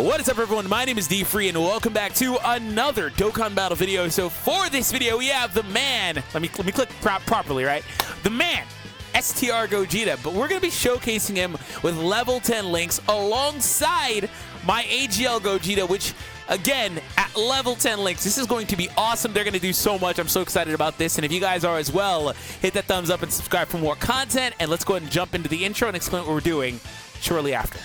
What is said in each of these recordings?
What is up, everyone? My name is DFree, and welcome back to another Dokkan Battle video. So for this video, we have the man. Let me click properly, right? The man, STR Gogeta. But we're going to be showcasing him with level 10 links alongside my AGL Gogeta, which, again, at level 10 links. This is going to be awesome. They're going to do so much. I'm so excited about this. And if you guys are as well, hit that thumbs up and subscribe for more content. And let's go ahead and jump into the intro and explain what we're doing shortly after.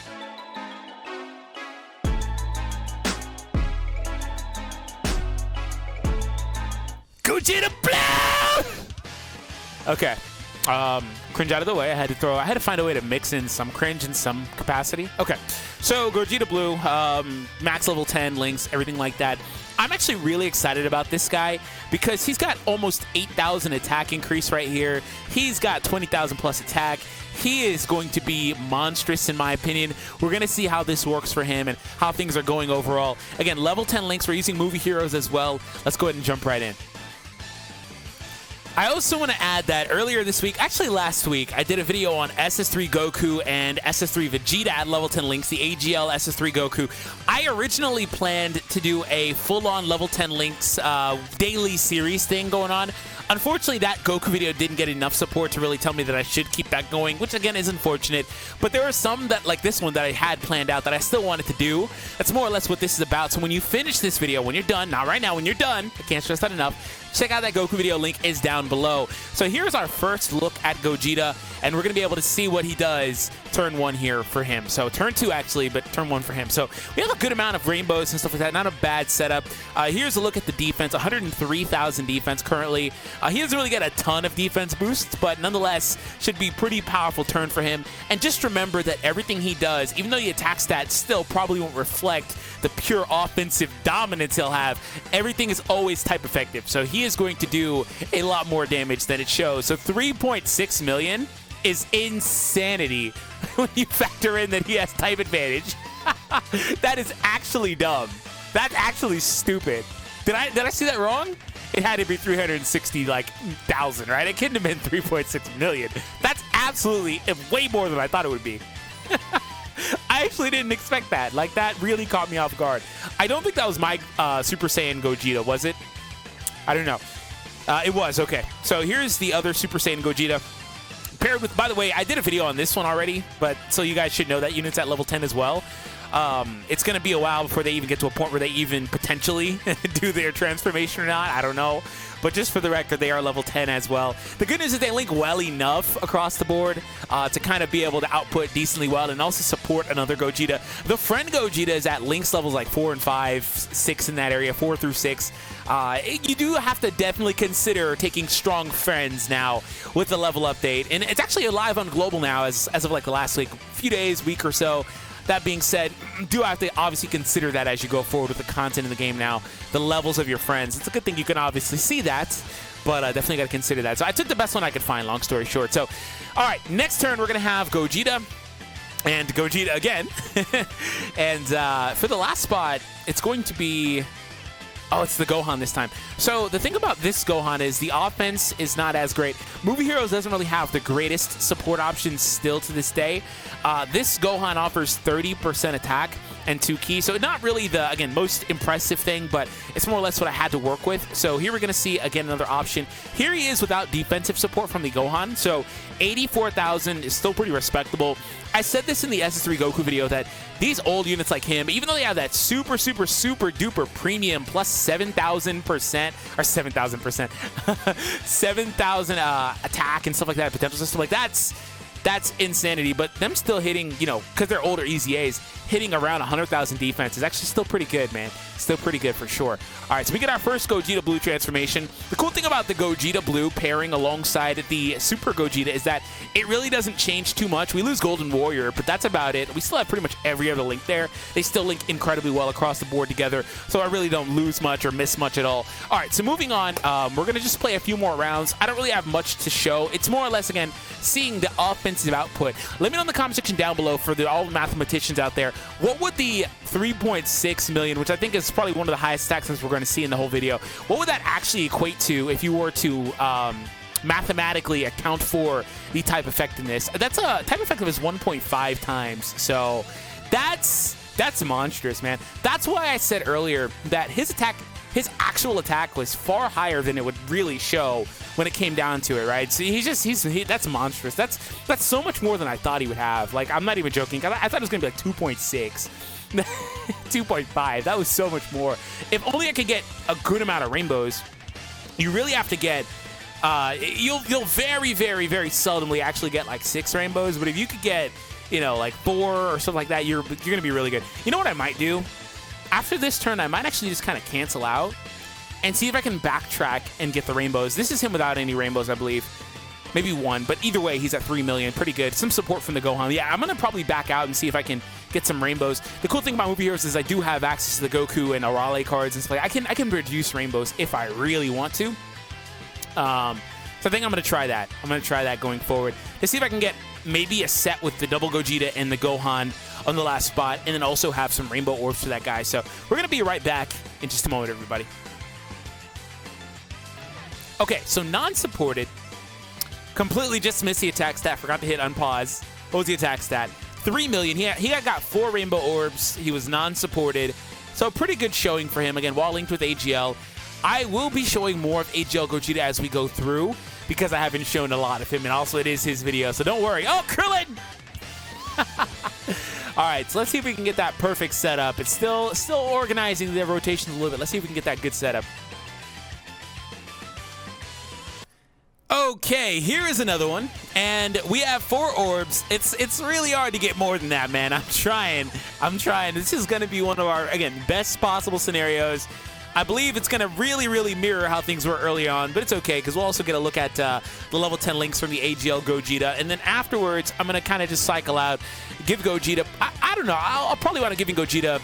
Gogeta Blue! Okay. Cringe out of the way. I had to find a way to mix in some cringe in some capacity. Okay. So Gogeta Blue, max level 10 links, everything like that. I'm actually really excited about this guy because he's got almost 8,000 attack increase right here. He's got 20,000 plus attack. He is going to be monstrous in my opinion. We're going to see how this works for him and how things are going overall. Again, level 10 links. We're using movie heroes as well. Let's go ahead and jump right in. I also want to add that earlier this week, actually last week, I did a video on SS3 Goku and SS3 Vegeta at level 10 links, the AGL SS3 Goku. I originally planned to do a full-on level 10 links daily series thing going on. Unfortunately, that Goku video didn't get enough support to really tell me that I should keep that going, which again is unfortunate. But there are some that, like this one, that I had planned out that I still wanted to do. That's more or less what this is about. So when you finish this video, when you're done, not right now, when you're done, I can't stress that enough, check out that Goku video, link is down below. So here's our first look at Gogeta, and we're going to be able to see what he does turn 1 here for him. So turn 2 actually, but turn 1 for him. So we have a good amount of rainbows and stuff like that, not a bad setup. Here's a look at the defense, 103,000 defense currently. He doesn't really get a ton of defense boosts, but nonetheless should be pretty powerful turn for him. And just remember that everything he does, even though the attack stats still probably won't reflect the pure offensive dominance he'll have, everything is always type effective. So he is going to do a lot more damage than it shows. So 3.6 million is insanity when you factor in that he has type advantage. That is actually dumb. That's actually stupid. Did I see that wrong? It had to be 360,000, right? It couldn't have been 3.6 million. That's absolutely way more than I thought it would be. I actually didn't expect that. Like, that really caught me off guard. I don't think that was my Super Saiyan Gogeta, was it? I don't know. It was, okay. So here's the other Super Saiyan Gogeta. Paired with, by the way, I did a video on this one already, but so you guys should know that unit's at level 10 as well. It's going to be a while before they even get to a point where they even potentially do their transformation or not. I don't know. But just for the record, they are level 10 as well. The good news is they link well enough across the board to kind of be able to output decently well and also support another Gogeta. The friend Gogeta is at links levels like 4 and 5, 6 in that area, 4 through 6. You do have to definitely consider taking strong friends now with the level update. And it's actually live on global now as of like the last few days, week or so. That being said, do have to obviously consider that as you go forward with the content in the game now, the levels of your friends. It's a good thing you can obviously see that, but definitely got to consider that. So I took the best one I could find, long story short. So, all right, next turn we're going to have Gogeta and Gogeta again. And for the last spot, it's going to be... Oh, it's the Gohan this time. So the thing about this Gohan is the offense is not as great. Movie Heroes doesn't really have the greatest support options still to this day. This Gohan offers 30% attack and 2 ki. So not really the, again, most impressive thing, but it's more or less what I had to work with. So here we're going to see, again, another option. Here he is without defensive support from the Gohan. So 84,000 is still pretty respectable. I said this in the SS3 Goku video that these old units like him, even though they have that super duper premium plus 7,000% or 7,000%, 7,000 attack and stuff like that, potential system, like that's insanity. But them still hitting, you know, because they're older EZAs, hitting around 100,000 defense is actually still pretty good, man. Still pretty good for sure. All right, so we get our first Gogeta Blue transformation. The cool thing about the Gogeta Blue pairing alongside the Super Gogeta is that it really doesn't change too much. We lose Golden Warrior, but that's about it. We still have pretty much every other link there. They still link incredibly well across the board together, so I really don't lose much or miss much at all. All right, so moving on, we're going to just play a few more rounds. I don't really have much to show. It's more or less, again, seeing the offensive output. Let me know in the comment section down below for all the mathematicians out there, what would the 3.6 million, which I think is probably one of the highest stacks we're going to see in the whole video, what would that actually equate to if you were to mathematically account for the type effectiveness? That's a type effective is 1.5 times, so that's That's monstrous, man. That's why I said earlier that his actual attack was far higher than it would really show when it came down to it, right? So that's monstrous. That's so much more than I thought he would have. Like, I'm not even joking. I thought it was gonna be like 2.6, 2.5. That was so much more. If only I could get a good amount of rainbows. You really have to get. You'll very, very, very seldomly actually get like 6 rainbows. But if you could get, you know, like 4 or something like that, you're gonna be really good. You know what I might do? After this turn, I might actually just kind of cancel out and see if I can backtrack and get the rainbows. This is him without any rainbows, I believe. Maybe 1, but either way, he's at 3 million. Pretty good. Some support from the Gohan. Yeah, I'm going to probably back out and see if I can get some rainbows. The cool thing about Movie Heroes is I do have access to the Goku and Arale cards and stuff like that. I can produce rainbows if I really want to. So I think I'm going to try that. I'm going to try that going forward to see if I can get maybe a set with the double Gogeta and the Gohan on the last spot, and then also have some rainbow orbs for that guy. So we're going to be right back in just a moment, everybody. Okay, so non-supported. Completely just missed the attack stat. Forgot to hit unpause. What was the attack stat? 3 million. He got 4 rainbow orbs. He was non-supported. So pretty good showing for him. Again, while linked with AGL. I will be showing more of AGL Gogeta as we go through, because I haven't shown a lot of him, and also it is his video, so don't worry. Oh, Krillin! All right, so let's see if we can get that perfect setup. It's still organizing the rotations a little bit. Let's see if we can get that good setup. Okay, here is another one, and we have 4 orbs. It's really hard to get more than that, man. I'm trying. This is going to be one of our, again, best possible scenarios. I believe it's going to really, really mirror how things were early on, but it's okay, because we'll also get a look at the level 10 links from the AGL Gogeta, and then afterwards, I'm going to kind of just cycle out, give Gogeta, I don't know, I'll probably want to give Gogeta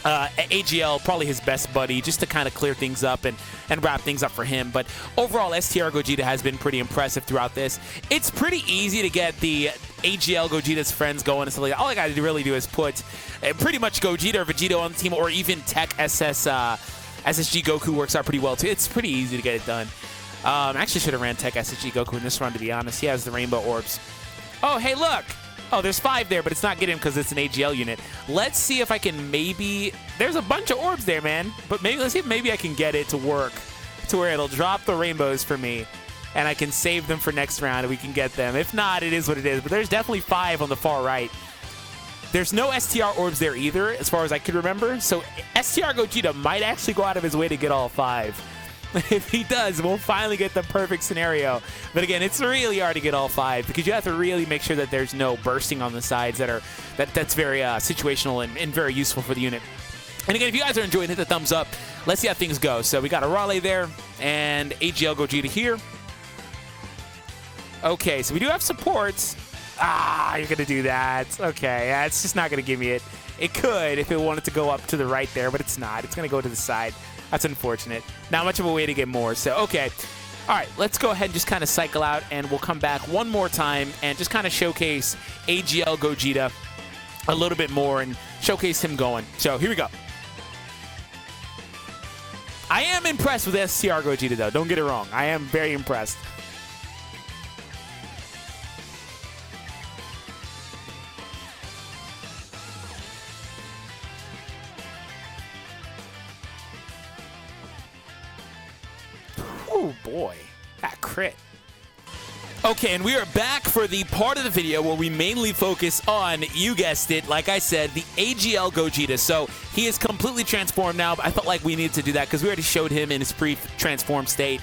AGL, probably his best buddy, just to kind of clear things up and wrap things up for him. But overall, STR Gogeta has been pretty impressive throughout this. It's pretty easy to get the AGL Gogeta's friends going and stuff like that. All I got to really do is put pretty much Gogeta or Vegito on the team, or even Tech SSG Goku works out pretty well too. It's pretty easy to get it done. I actually should have ran Tech SSG Goku in this run, to be honest. He has the rainbow orbs. Oh, hey, look! Oh, there's 5 there, but it's not getting him because it's an AGL unit. Let's see if I can maybe... There's a bunch of orbs there, man. But maybe let's see if maybe I can get it to work to where it'll drop the rainbows for me, and I can save them for next round and we can get them. If not, it is what it is. But there's definitely 5 on the far right. There's no STR orbs there either, as far as I can remember. So STR Gogeta might actually go out of his way to get all 5. If he does, we'll finally get the perfect scenario. But again, it's really hard to get all 5, because you have to really make sure that there's no bursting on the sides that's very situational and very useful for the unit. And again, if you guys are enjoying, hit the thumbs up. Let's see how things go. So we got a Raleigh there and AGL Gogeta here. Okay, so we do have supports. Ah, you're going to do that. Okay, yeah, it's just not going to give me it. It could if it wanted to go up to the right there, but it's not. It's going to go to the side. That's unfortunate. Not much of a way to get more. So, okay. All right, let's go ahead and just kind of cycle out, and we'll come back one more time and just kind of showcase AGL Gogeta a little bit more and showcase him going. So, here we go. I am impressed with STR Gogeta, though. Don't get it wrong. I am very impressed. Oh boy, that crit. Okay, and we are back for the part of the video where we mainly focus on, you guessed it, like I said, the AGL Gogeta. So he is completely transformed now, but I felt like we needed to do that because we already showed him in his pre-transformed state.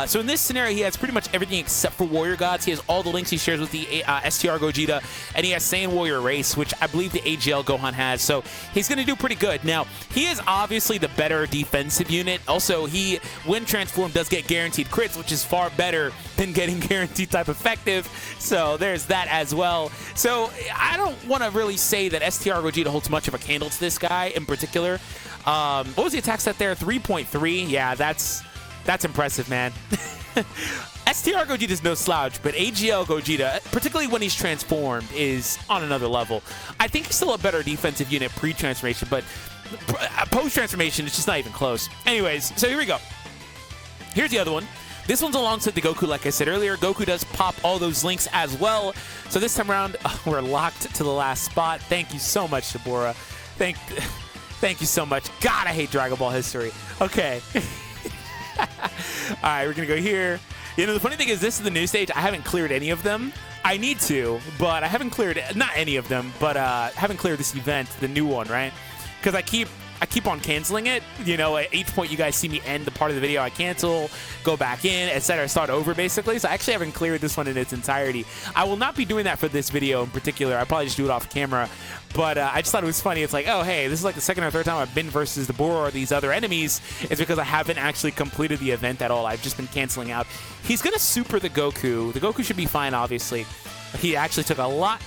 So in this scenario, he has pretty much everything except for Warrior Gods. He has all the links he shares with the STR Gogeta, and he has Saiyan Warrior Race, which I believe the AGL Gohan has. So he's going to do pretty good. Now, he is obviously the better defensive unit. Also, he, when transformed, does get guaranteed crits, which is far better than getting guaranteed type effective. So there's that as well. So I don't want to really say that STR Gogeta holds much of a candle to this guy in particular. What was the attack set there? 3.3. Yeah, that's impressive, man. STR Gogeta is no slouch, but AGL Gogeta, particularly when he's transformed, is on another level. I think he's still a better defensive unit pre-transformation, but post-transformation, it's just not even close. Anyways, so here we go. Here's the other one. This one's alongside the Goku, like I said earlier. Goku does pop all those links as well. So this time around, we're locked to the last spot. Thank you so much, Deborah. Thank you so much. God, I hate Dragon Ball history. Okay. All right, we're going to go here. You know, the funny thing is this is the new stage. I haven't cleared any of them. I need to, but I haven't cleared, not any of them, but haven't cleared this event, the new one, right? Because I keep on canceling it. You know, at each point you guys see me end the part of the video, I cancel, go back in, etc., start over basically. So I actually haven't cleared this one in its entirety. I will not be doing that for this video in particular. I'll probably just do it off camera. But I just thought it was funny. It's like, oh, hey, this is like the second or third time I've been versus the Boar or these other enemies. It's because I haven't actually completed the event at all. I've just been canceling out. He's going to super the Goku. The Goku should be fine, obviously. He actually took a lot.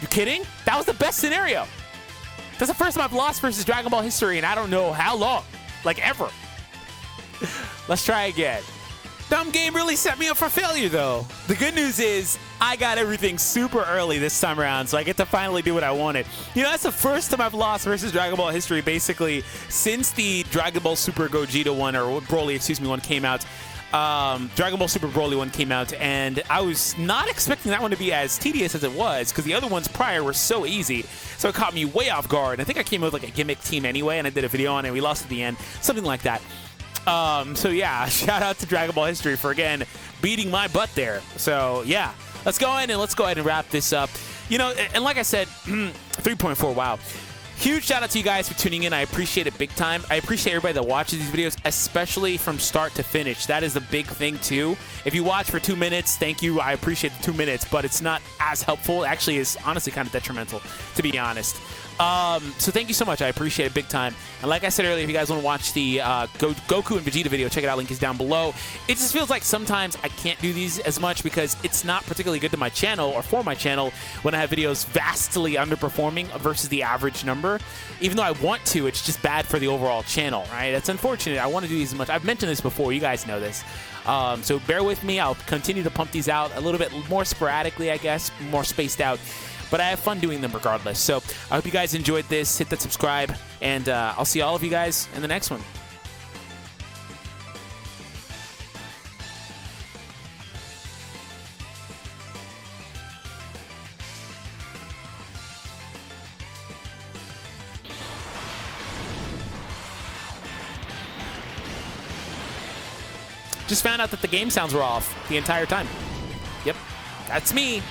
You kidding? That was the best scenario. That's the first time I've lost versus Dragon Ball history, and I don't know how long. Like, ever. Let's try again. Dumb game really set me up for failure, though. The good news is I got everything super early this time around, so I get to finally do what I wanted. You know, that's the first time I've lost versus Dragon Ball history, basically, since the Dragon Ball Super Gogeta one, or Broly, excuse me, one came out. Dragon Ball Super Broly one came out, and I was not expecting that one to be as tedious as it was, because the other ones prior were so easy, so it caught me way off guard. I think I came with like a gimmick team anyway, and I did a video on it, and we lost at the end, something like that. So yeah, shout out to Dragon Ball history for, again, beating my butt there. So yeah, let's go ahead and wrap this up. You know, and like I said, 3.4, wow. Huge shout out to you guys for tuning in. I appreciate it big time. I appreciate everybody that watches these videos, especially from start to finish. That is the big thing too. If you watch for 2 minutes, thank you. I appreciate the 2 minutes, but it's not as helpful. It actually is honestly kind of detrimental, to be honest. So thank you so much. I appreciate it big time. And like I said earlier, if you guys want to watch the Goku and Vegeta video, check it out. Link is down below. It just feels like sometimes I can't do these as much because it's not particularly good to my channel or for my channel when I have videos vastly underperforming versus the average number. Even though I want to, it's just bad for the overall channel, right? It's unfortunate. I want to do these as much. I've mentioned this before. You guys know this. So bear with me. I'll continue to pump these out a little bit more sporadically, I guess, more spaced out. But I have fun doing them regardless. So I hope you guys enjoyed this. Hit that subscribe, and I'll see all of you guys in the next one. Just found out that the game sounds were off the entire time. Yep, that's me.